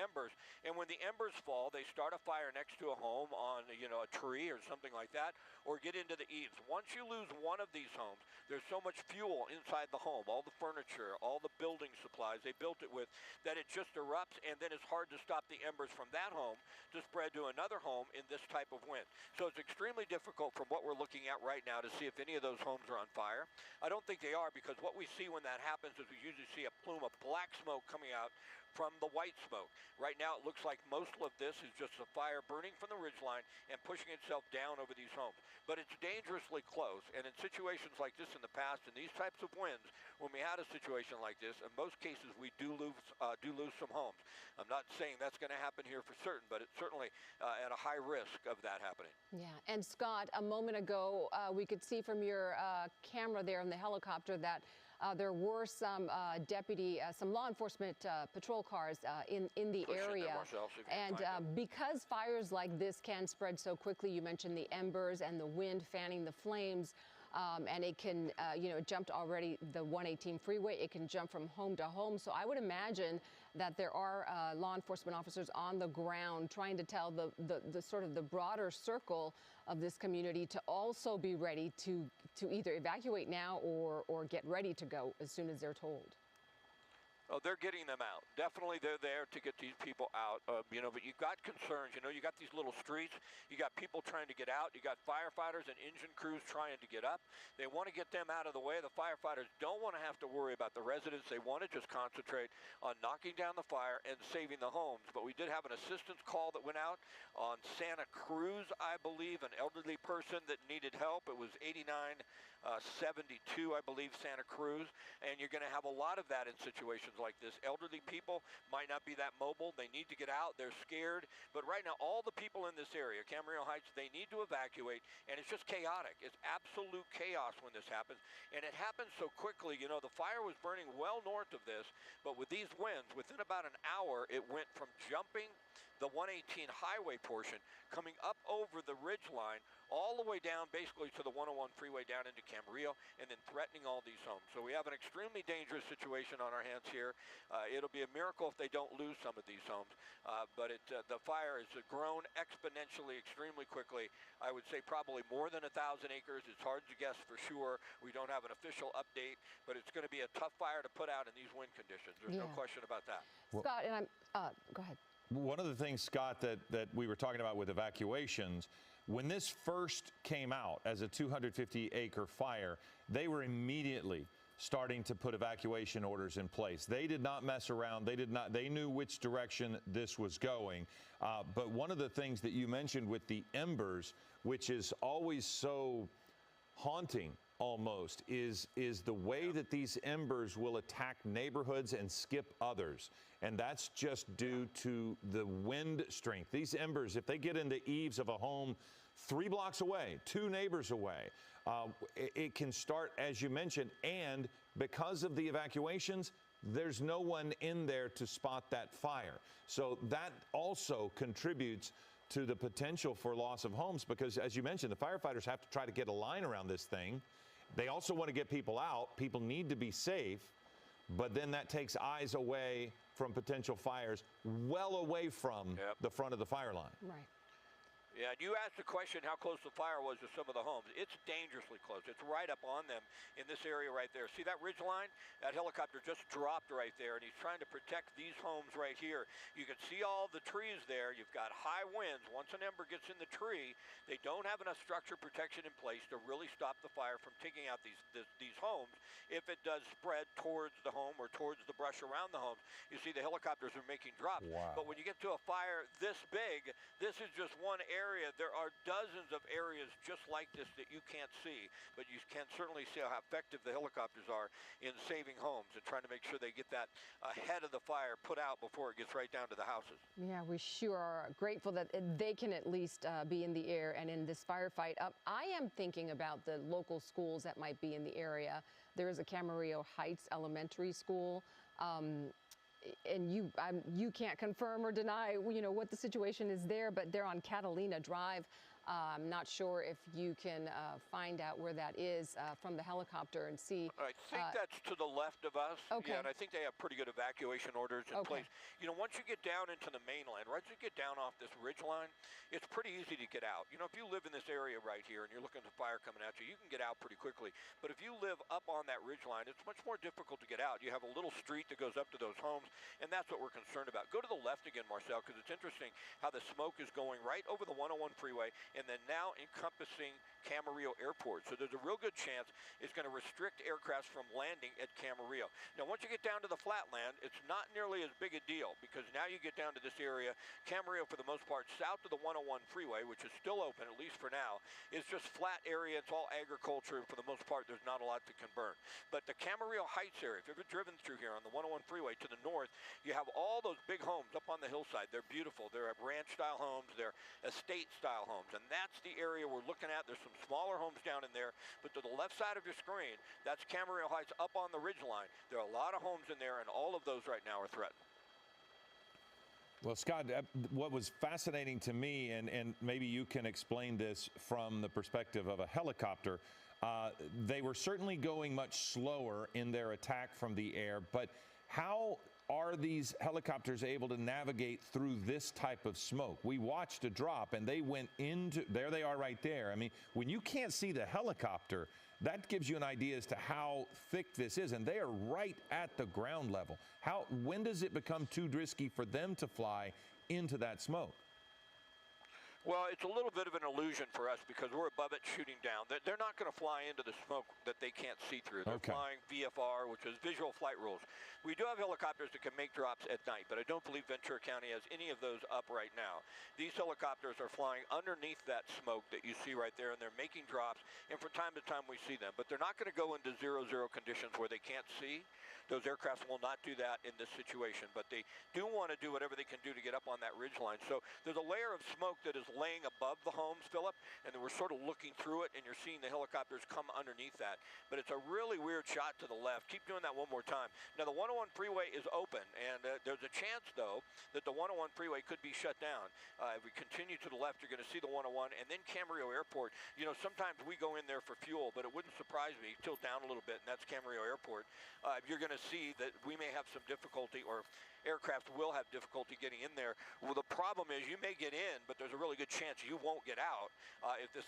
embers. And when the embers fall, they start a fire next to a home on, a tree or something like that, or get into the eaves. Once you lose one of these homes, there's so much fuel inside the home, all the furniture, all the building supplies they built it with, that it just erupts, and then it's hard to stop the embers from that home to spread to another home in this type of wind. So it's extremely difficult from what we're looking at right now to see if any of those homes are on fire. I don't think they are, because what we see when that happens is we usually see a plume of black smoke coming out from the white smoke. Right now it looks like most of this is just a fire burning from the ridgeline and pushing itself down over these homes. But it's dangerously close, and in situations like this in the past, in these types of winds, when we had a situation like this, in most cases we do lose some homes. I'm not saying that's going to happen here for certain, but it's certainly at a high risk of that happening. Yeah, and Scott, a moment ago, we could see from your camera there in the helicopter that there were some some law enforcement patrol cars in the area. And because fires like this can spread so quickly, you mentioned the embers and the wind fanning the flames, and it can, it jumped already the 118 freeway. It can jump from home to home. So I would imagine that there are law enforcement officers on the ground trying to tell the sort of the broader circle of this community to also be ready to either evacuate now or get ready to go as soon as they're told. Oh, they're getting them out. Definitely they're there to get these people out. But you've got concerns. You got these little streets. You got people trying to get out. You got firefighters and engine crews trying to get up. They want to get them out of the way. The firefighters don't want to have to worry about the residents. They want to just concentrate on knocking down the fire and saving the homes. But we did have an assistance call that went out on Santa Cruz, I believe, an elderly person that needed help. It was 8972, I believe, Santa Cruz. And you're going to have a lot of that in situations like this. Elderly people might not be that mobile. They need to get out. They're scared. But right now, all the people in this area, Camarillo Heights, they need to evacuate, and it's just chaotic. It's absolute chaos when this happens, and it happens so quickly. The fire was burning well north of this, but with these winds, within about an hour, it went from jumping the 118 highway portion, coming up over the ridge line, all the way down basically to the 101 freeway down into Camarillo, and then threatening all these homes. So we have an extremely dangerous situation on our hands here. It'll be a miracle if they don't lose some of these homes. But the fire has grown exponentially, extremely quickly. I would say probably more than 1,000 acres. It's hard to guess for sure. We don't have an official update, but it's going to be a tough fire to put out in these wind conditions. There's no question about that. Scott, and go ahead. One of the things, Scott, that we were talking about with evacuations, when this first came out as a 250-acre fire, they were immediately starting to put evacuation orders in place. They did not mess around. They knew which direction this was going. But one of the things that you mentioned with the embers, which is always so haunting almost, is the way that these embers will attack neighborhoods and skip others. And that's just due to the wind strength. These embers, if they get into eaves of a home 3 blocks away, 2 neighbors away, it can start, as you mentioned, and because of the evacuations, there's no one in there to spot that fire. So that also contributes to the potential for loss of homes, because as you mentioned, the firefighters have to try to get a line around this thing. They also want to get people out. People need to be safe, but then that takes eyes away from potential fires, well away from the front of the fire line. Right. Yeah, and you asked the question how close the fire was to some of the homes. It's dangerously close. It's right up on them in this area right there. See that ridge line? That helicopter just dropped right there, and he's trying to protect these homes right here. You can see all the trees there. You've got high winds. Once an ember gets in the tree, they don't have enough structure protection in place to really stop the fire from taking out these homes if it does spread towards the home or towards the brush around the homes. You see the helicopters are making drops. Wow. But when you get to a fire this big, this is just one area. There are dozens of areas just like this that you can't see, but you can certainly see how effective the helicopters are in saving homes and trying to make sure they get that ahead of the fire put out before it gets right down to the houses. Yeah, we sure are grateful that they can at least be in the air and in this firefight. I am thinking about the local schools that might be in the area. There is a Camarillo Heights Elementary School. And you can't confirm or deny, what the situation is there, but they're on Catalina Drive. I'm not sure if you can find out where that is from the helicopter and see. I think that's to the left of us. Okay. Yeah, and I think they have pretty good evacuation orders in place. You know, once you get down into the mainland, right as you get down off this ridge line, it's pretty easy to get out. You know, if you live in this area right here and you're looking at the fire coming at you, you can get out pretty quickly. But if you live up on that ridge line, it's much more difficult to get out. You have a little street that goes up to those homes, and that's what we're concerned about. Go to the left again, Marcel, because it's interesting how the smoke is going right over the 101 freeway and then now encompassing Camarillo Airport. So there's a real good chance it's going to restrict aircrafts from landing at Camarillo. Now, once you get down to the flatland, it's not nearly as big a deal because now you get down to this area. Camarillo, for the most part, south of the 101 freeway, which is still open, at least for now, is just flat area. It's all agriculture. For the most part, there's not a lot that can burn. But the Camarillo Heights area, if you've ever driven through here on the 101 freeway to the north, you have all those big homes up on the hillside. They're beautiful. They're ranch-style homes. They're estate-style homes. And that's the area we're looking at. There's some smaller homes down in there, but to the left side of your screen, that's Camarillo Heights up on the ridge line. There are a lot of homes in there, and all of those right now are threatened. Well, Scott, what was fascinating to me, and maybe you can explain this from the perspective of a helicopter, they were certainly going much slower in their attack from the air, but how are these helicopters able to navigate through this type of smoke? We watched a drop and they went into, there they are right there. I mean, when you can't see the helicopter, that gives you an idea as to how thick this is, and they are right at the ground level. When does it become too risky for them to fly into that smoke? Well, it's a little bit of an illusion for us because we're above it shooting down. They're not going to fly into the smoke that they can't see through. They're flying VFR, which is visual flight rules. We do have helicopters that can make drops at night, but I don't believe Ventura County has any of those up right now. These helicopters are flying underneath that smoke that you see right there, and they're making drops, and from time to time we see them. But they're not going to go into 0-0 conditions where they can't see. Those aircraft will not do that in this situation, but they do want to do whatever they can do to get up on that ridge line. So there's a layer of smoke that is laying above the homes, Philip, and then we're sort of looking through it, and you're seeing the helicopters come underneath that. But it's a really weird shot to the left. Keep doing that one more time. Now, the 101 freeway is open, and there's a chance, though, that the 101 freeway could be shut down. If we continue to the left, you're going to see the 101, and then Camarillo Airport. You know, sometimes we go in there for fuel, but it wouldn't surprise me. Tilt down a little bit, and that's Camarillo Airport. You're going to see that we may have some difficulty, or aircraft will have difficulty getting in there. Well, the problem is you may get in, but there's a really good chance you won't get out if this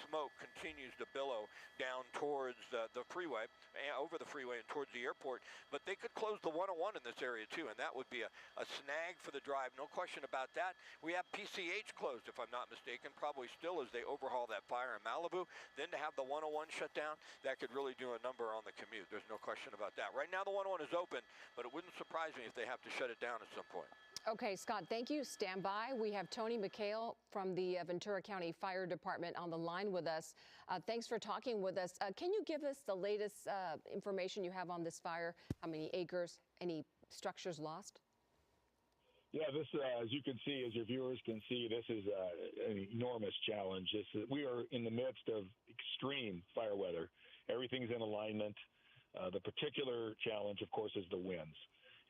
smoke continues to billow down towards the freeway, over the freeway and towards the airport. But they could close the 101 in this area too, and that would be a snag for the drive, no question about that. We have PCH closed, if I'm not mistaken, probably still as they overhaul that fire in Malibu. Then to have the 101 shut down, that could really do a number on the commute. There's no question about that. Right now the 101 is open, but it wouldn't surprise me if they have to shut it down at some point. Okay, Scott, thank you. Stand by. We have Tony McHale from the Ventura County Fire Department on the line with us. Thanks for talking with us. Can you give us the latest information you have on this fire? How many acres, any structures lost? Yeah, this, as you can see, as your viewers can see, this is an enormous challenge. We are in the midst of extreme fire weather. Everything's in alignment. The particular challenge, of course, is the winds.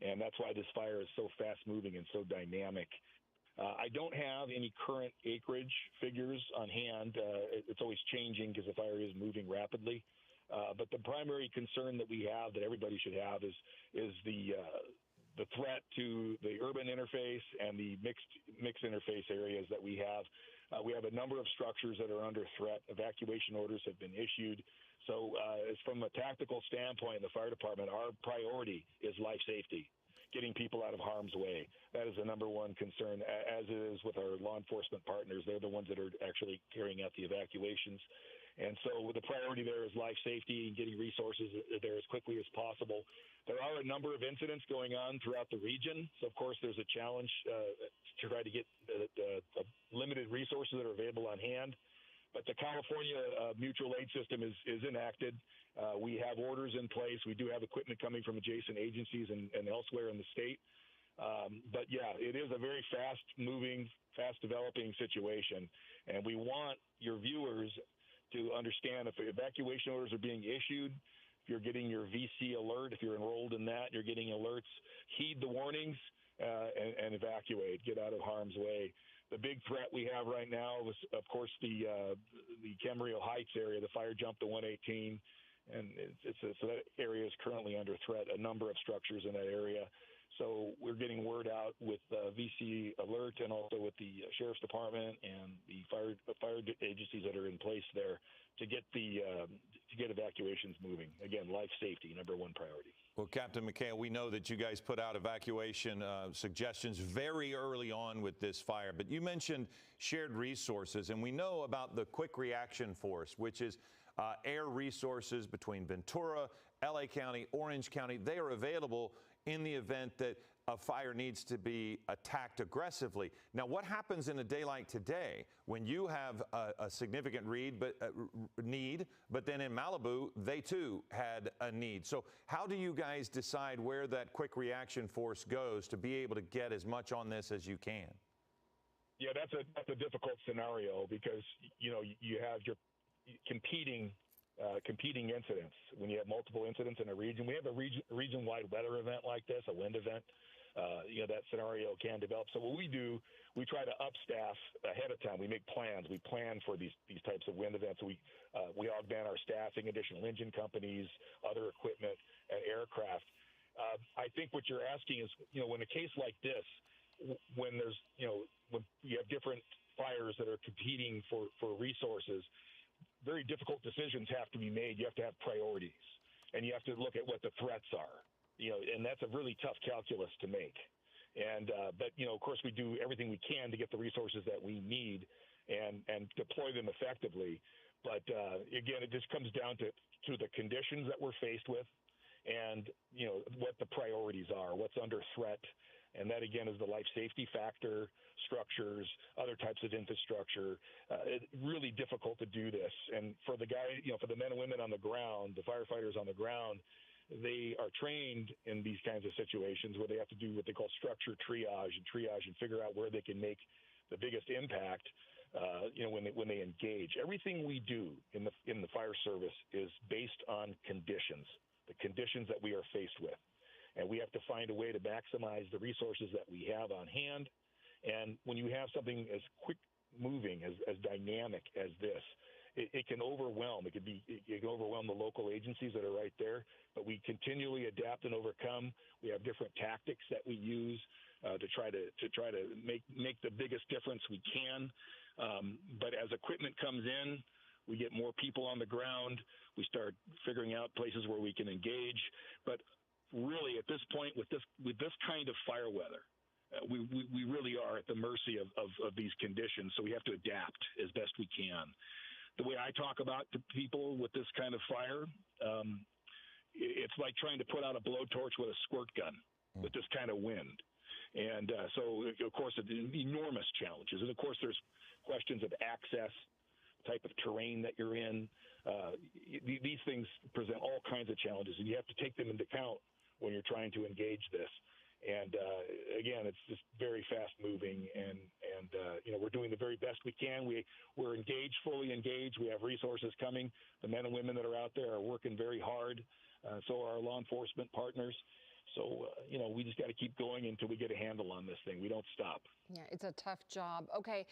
And that's why this fire is so fast-moving and so dynamic. I don't have any current acreage figures on hand. It's always changing because the fire is moving rapidly. But the primary concern that we have, that everybody should have, is the threat to the urban interface and the mixed interface areas that we have. We have a number of structures that are under threat. Evacuation orders have been issued. So from a tactical standpoint, the fire department, our priority is life safety, getting people out of harm's way. That is the number one concern, as it is with our law enforcement partners. They're the ones that are actually carrying out the evacuations. And so the priority there is life safety and getting resources there as quickly as possible. There are a number of incidents going on throughout the region. So, of course, there's a challenge to try to get the limited resources that are available on hand. But the California mutual aid system is enacted. We have orders in place. We do have equipment coming from adjacent agencies and elsewhere in the state. But, yeah, it is a very fast-moving, fast-developing situation. And we want your viewers to understand if evacuation orders are being issued, if you're getting your VC alert, if you're enrolled in that, you're getting alerts, heed the warnings and evacuate, get out of harm's way. The big threat we have right now was, of course, the Camarillo Heights area. The fire jumped to 118, and so that area is currently under threat. A number of structures in that area. So we're getting word out with VC Alert and also with the Sheriff's Department and the fire agencies that are in place there to get evacuations moving. Again, life safety, #1 priority. Well, Captain McHale, we know that you guys put out evacuation suggestions very early on with this fire, but you mentioned shared resources, and we know about the Quick Reaction Force, which is air resources between Ventura, LA County, Orange County. They are available in the event that a fire needs to be attacked aggressively. Now, what happens in a day like today when you have a significant need, but then in Malibu, they too had a need? So how do you guys decide where that Quick Reaction Force goes to be able to get as much on this as you can? Yeah, that's a difficult scenario because, you have your competing incidents. When you have multiple incidents in a region, we have a region-wide weather event like this, a wind event. That scenario can develop. So what we do, we try to upstaff ahead of time. We make plans. We plan for these types of wind events. We augment our staffing, additional engine companies, other equipment, and aircraft. I think what you're asking is, when a case like this, when there's, when you have different fires that are competing for resources, very difficult decisions have to be made. You have to have priorities, and you have to look at what the threats are. And that's a really tough calculus to make. But of course, we do everything we can to get the resources that we need and deploy them effectively. But again, it just comes down to the conditions that we're faced with, and what the priorities are, what's under threat. And that, again, is the life safety factor, structures, other types of infrastructure. It's really difficult to do this. And for the for the men and women on the ground, the firefighters on the ground, they are trained in these kinds of situations where they have to do what they call structure triage and figure out where they can make the biggest impact, when they engage. Everything we do in the fire service is based on conditions, the conditions that we are faced with. And we have to find a way to maximize the resources that we have on hand. And when you have something as quick moving, as dynamic as this, it can overwhelm. It can overwhelm the local agencies that are right there. But we continually adapt and overcome. We have different tactics that we use to try to make the biggest difference we can. But as equipment comes in, we get more people on the ground. We start figuring out places where we can engage. But really, at this point, with this kind of fire weather, we really are at the mercy of these conditions. So we have to adapt as best we can. The way I talk about to people with this kind of fire, it's like trying to put out a blowtorch with a squirt gun with this kind of wind. And so, of course, enormous challenges. And, of course, there's questions of access, type of terrain that you're in. These things present all kinds of challenges, and you have to take them into account when you're trying to engage this. And again, it's just very fast moving, and we're doing the very best we can. We're engaged, fully engaged. We have resources coming. The men and women that are out there are working very hard. So are our law enforcement partners. So, we just got to keep going until we get a handle on this thing. We don't stop. Yeah, it's a tough job. Okay,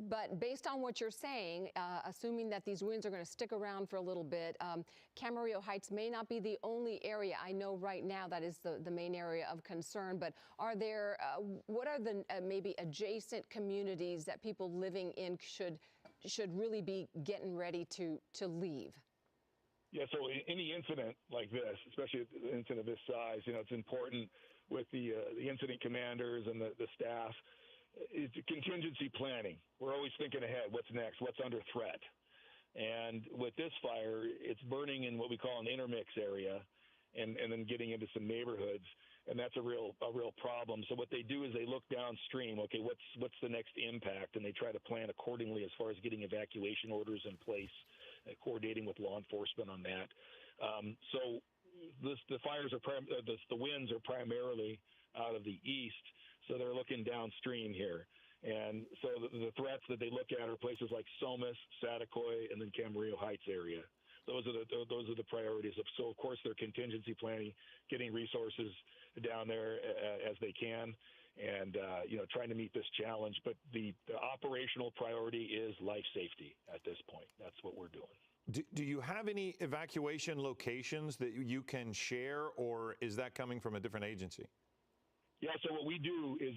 but based on what you're saying, assuming that these winds are going to stick around for a little bit, Camarillo Heights may not be the only area. I know right now that is the main area of concern, but are there, what are the maybe adjacent communities that people living in should really be getting ready to leave? Yeah, so any incident like this, especially an incident of this size, it's important with the incident commanders and the staff. It's contingency planning. We're always thinking ahead. What's next? What's under threat? And with this fire, it's burning in what we call an intermix area, and then getting into some neighborhoods, and that's a real problem. So what they do is they look downstream. Okay, what's the next impact? And they try to plan accordingly as far as getting evacuation orders in place, coordinating with law enforcement on that. So the fires the winds are primarily out of the east, so they're looking downstream here. And so the threats that they look at are places like Somas, Saticoy, and then Camarillo Heights area. Those are the priorities. So of course they're contingency planning, getting resources down there as they can. and trying to meet this challenge. But the operational priority is life safety at this point. That's what we're doing. Do you have any evacuation locations that you can share, or is that coming from a different agency? Yeah, so what we do is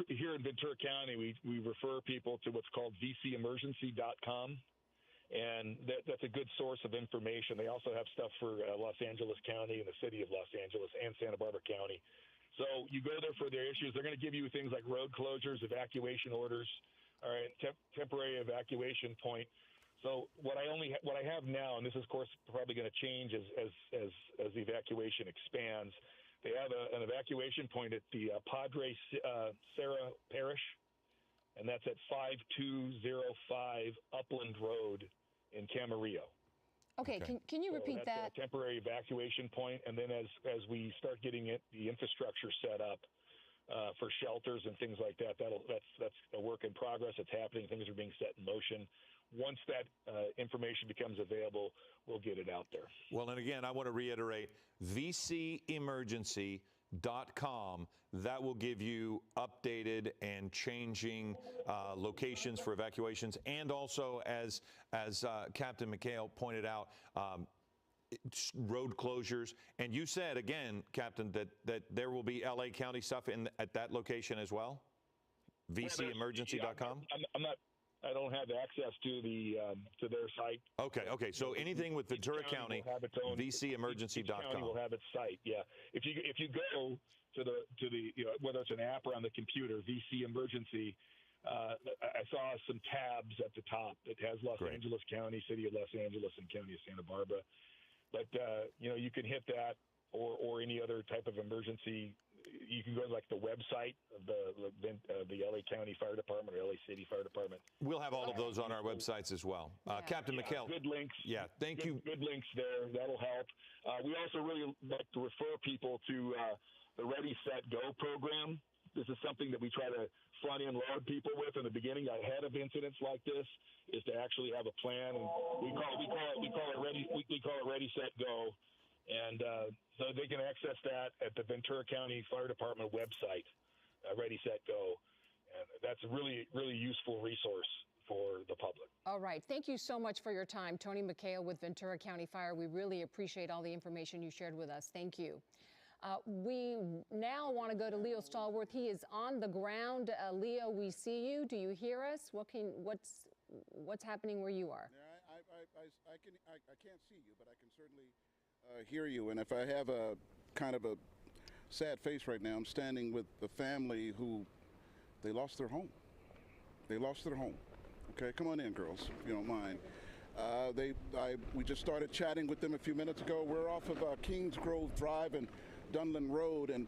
here in Ventura County, we refer people to what's called vcemergency.com, and that's a good source of information. They also have stuff for Los Angeles County and the city of Los Angeles and Santa Barbara County. So you go there for their issues. They're going to give you things like road closures, evacuation orders, all right, temporary evacuation point. So what I have now, and this is of course probably going to change as the evacuation expands. They have an evacuation point at the Padre Serra Parish, and that's at 5205 Upland Road in Camarillo. Okay, can you repeat that? That's a temporary evacuation point, and then as we start getting the infrastructure set up for shelters and things like that, that's a work in progress. It's happening. Things are being set in motion. Once that information becomes available, we'll get it out there. Well, and again, I want to reiterate, vcemergency.com. That will give you updated and changing locations for evacuations, and also, as Captain McHale pointed out, road closures. And you said again, Captain, that there will be LA County stuff at that location as well. vcemergency.com. I don't have access to their site. Okay. So anything with Ventura County, vcemergency.com. County will have its site. Yeah. If you go to the whether it's an app or on the computer, VC Emergency, I saw some tabs at the top. It has Los Angeles County, City of Los Angeles, and County of Santa Barbara. But you can hit that or any other type of emergency. You can go to like the website of the LA County Fire Department or LA City Fire Department. We'll have all of those on our websites as well. Captain McHale. Good links. Yeah, thank you. Good links there. That'll help. We also really like to refer people to the Ready, Set, Go program. This is something that we try to front end load people with in the beginning ahead of incidents like this, is to actually have a plan. And we call it Ready, Set, Go. And so they can access that at the Ventura County Fire Department website, Ready, Set, Go. And that's a really, really useful resource for the public. All right. Thank you so much for your time. Tony McHale with Ventura County Fire. We really appreciate all the information you shared with us. Thank you. We now want to go to Leo Stallworth. He is on the ground. Leo, we see you. Do you hear us? What's happening where you are? Yeah, I can't see you, but I can certainly hear you. And if I have a kind of a sad face right now, I'm standing with the family who they lost their home. They lost their home. Okay, come on in, girls, if you don't mind. We just started chatting with them a few minutes ago. We're off of Kings Grove Drive and Dunlin Road, and